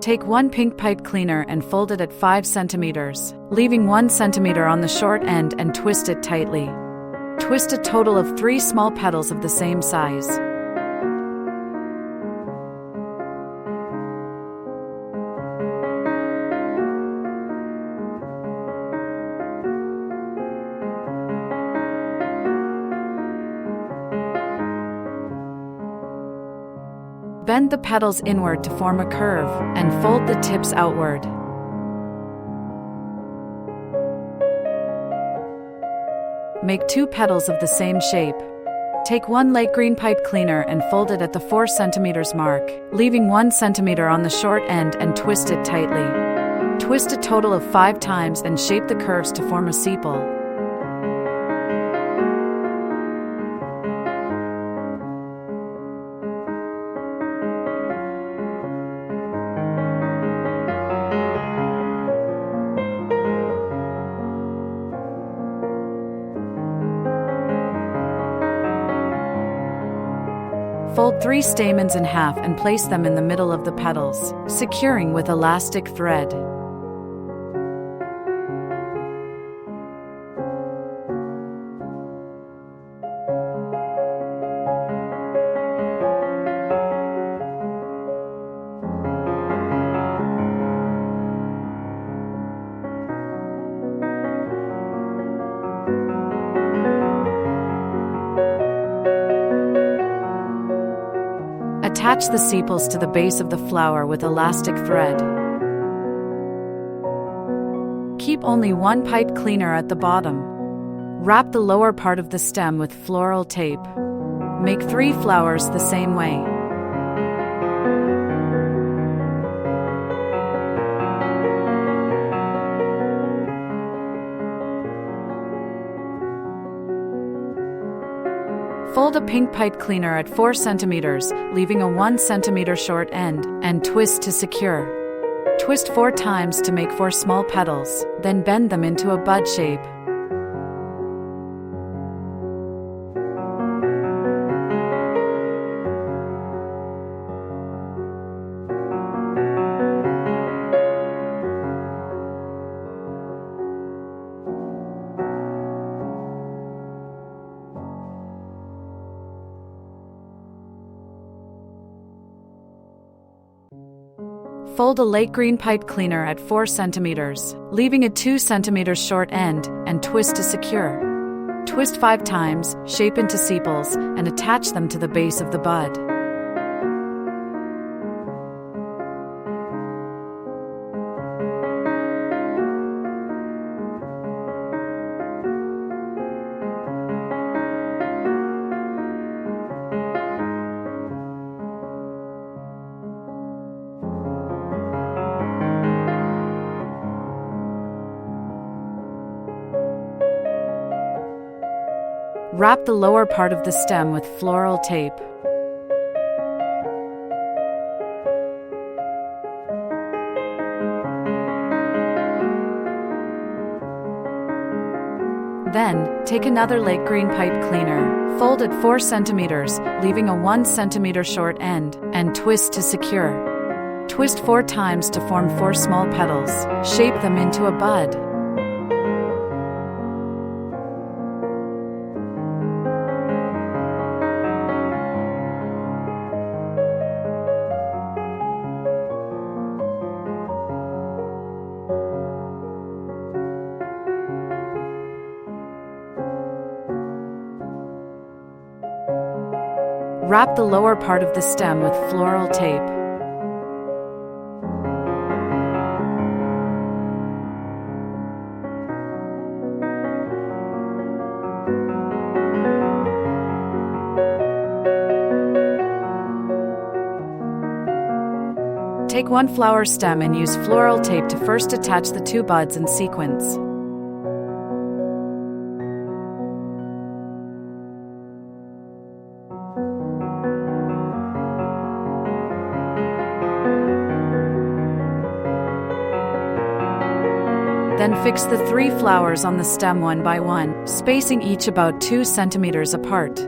Take one pink pipe cleaner and fold it at 5 centimeters, leaving 1 centimeter on the short end and twist it tightly. Twist a total of 3 small petals of the same size. Bend the petals inward to form a curve, and fold the tips outward. Make 2 petals of the same shape. Take 1 light green pipe cleaner and fold it at the 4 centimeters mark, leaving 1 centimeter on the short end and twist it tightly. Twist a total of 5 times and shape the curves to form a sepal. Fold 3 stamens in half and place them in the middle of the petals, securing with elastic thread. Attach the sepals to the base of the flower with elastic thread. Keep only 1 pipe cleaner at the bottom. Wrap the lower part of the stem with floral tape. Make 3 flowers the same way. Fold a pink pipe cleaner at 4 centimeters, leaving a 1 centimeter short end, and twist to secure. Twist 4 times to make 4 small petals, then bend them into a bud shape. Fold a light green pipe cleaner at 4 centimeters, leaving a 2 centimeter short end, and twist to secure. Twist 5 times, shape into sepals, and attach them to the base of the bud. Wrap the lower part of the stem with floral tape. Then, take another light green pipe cleaner, fold it 4 centimeters, leaving a 1 centimeter short end, and twist to secure. Twist 4 times to form 4 small petals, shape them into a bud. Wrap the lower part of the stem with floral tape. Take 1 flower stem and use floral tape to first attach the 2 buds in sequence. Then fix the 3 flowers on the stem one by one, spacing each about 2 centimeters apart.